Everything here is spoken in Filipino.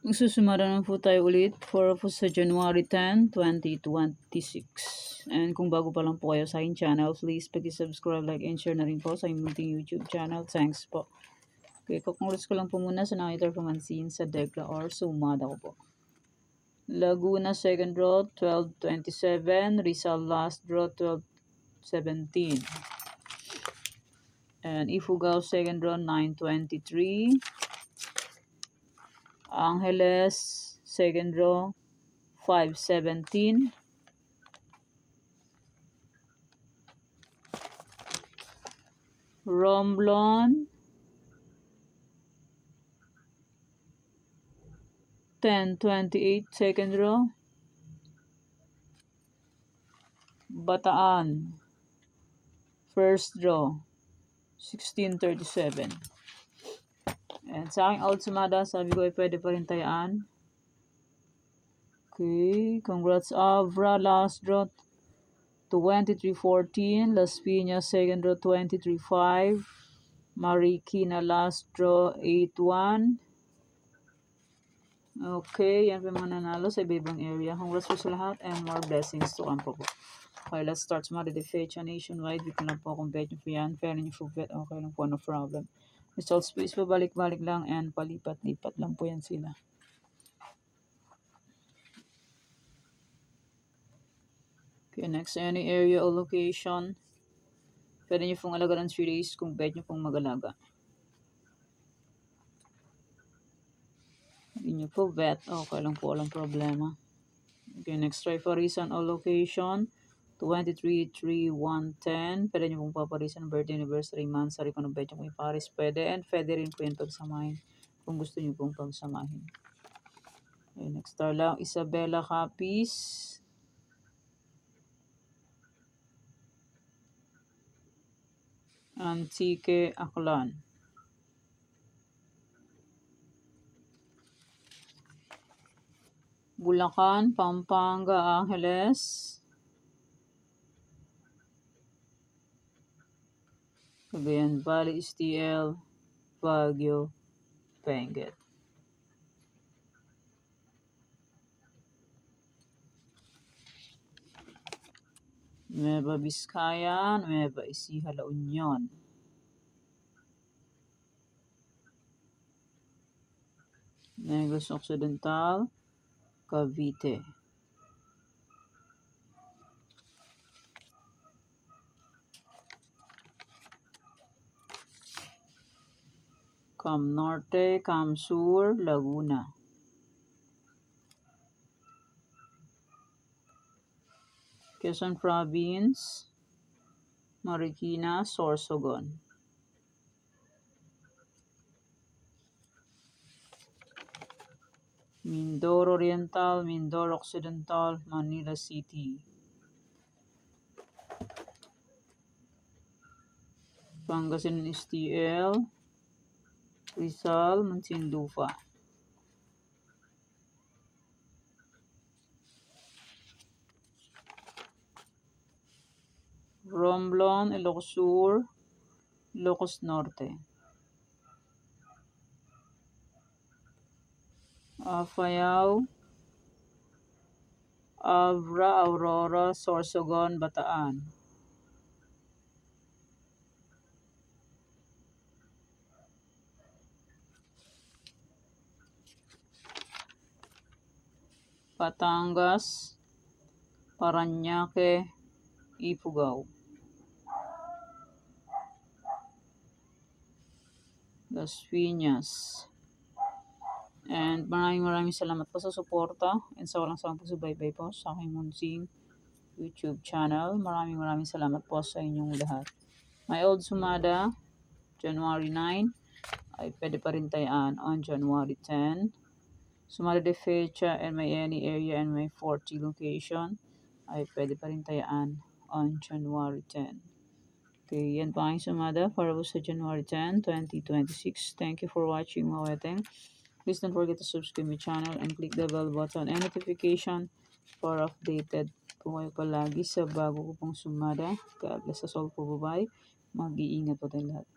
Magsusumara na po tayo ulit for po sa January 10, 2026. And kung bago pa lang po kayo sa aking channel, please pag-subscribe, like, and share na rin po sa aking munting YouTube channel. Thanks po. Okay, kukongrats ko lang po muna sa nakita pumansin sa Degla or Sumada ko po. Laguna second draw 12-27, Rizal last draw 12-17. And Ifugao second draw 9-23. Angeles second draw 5-17. Romblon 10-28 second draw. Bataan first draw 16-37. And sa aking out sumada, sabi ko ay pwede pa rin tayaan. Okay, congrats Avra last draw 23-14. Las Piñas second draw 23-5. Marikina last draw 8-1. Okay, yan pa yung mga nanalo sa iba-ibang area. Congrats po sa lahat and more blessings to come po po. Okay, let's start sa mga fecha nationwide. Dito lang po akong bet nyo po yan. Fair nyo po bet. Okay lang po, no problem. Results po is pabalik-balik lang and palipat-lipat lang po yan sila. Okay, next, any area or location. Pwede nyo pong alagaan 3 days kung bet nyo pong mag-alaga. Hindi nyo po bet. Okay lang po, walang problema. Okay, next, try for reason or location. 23-3-1-10. Pwede nyo pong paparisan birthday, anniversary, month, sari kung bet nyo pong iparis. Pwede, and pwede rin po yung pagsamahin kung gusto nyo pong pagsamahin. Okay, next star lang, Isabela Capiz. Antique Aklan. Bulacan, Pampanga, Angeles. Cagayan Valley, STL, Baguio, Benguet. Nueva Vizcaya, Nueva Ecija, La Union. Negros Occidental, Cavite. Cam Norte, Cam Sur, Laguna. Quezon Province, Marikina, Sorsogon. Mindoro Oriental, Mindoro Occidental, Manila City. Pangasinan STL, Rizal, Muntinlupa. Romblon, Ilocos Sur, Ilocos Norte. Afayao, Avra, Aurora, Sorsogon, Bataan. Batangas, Parañaque, Ifugao. Las Piñas. And maraming salamat po sa suporta and sa walang sawang pagsubaybay po sa aking munting YouTube channel. Maraming salamat po sa inyong lahat. My old sumada, January 9, ay pwede pa rin tayaan on January 10. Sumada de fecha and may any area and may 40 location ay pwede pa rin tayaan on January 10. Okay, yan pa ang sumada para po sa January 10, 2026. Thank you for watching mga weteng. Please don't forget to subscribe my channel and click the bell button and notification for updated po kayo palagi sa bago ko pong sumada. God bless us all po, bye-bye. Mag-iingat po tayong lahat.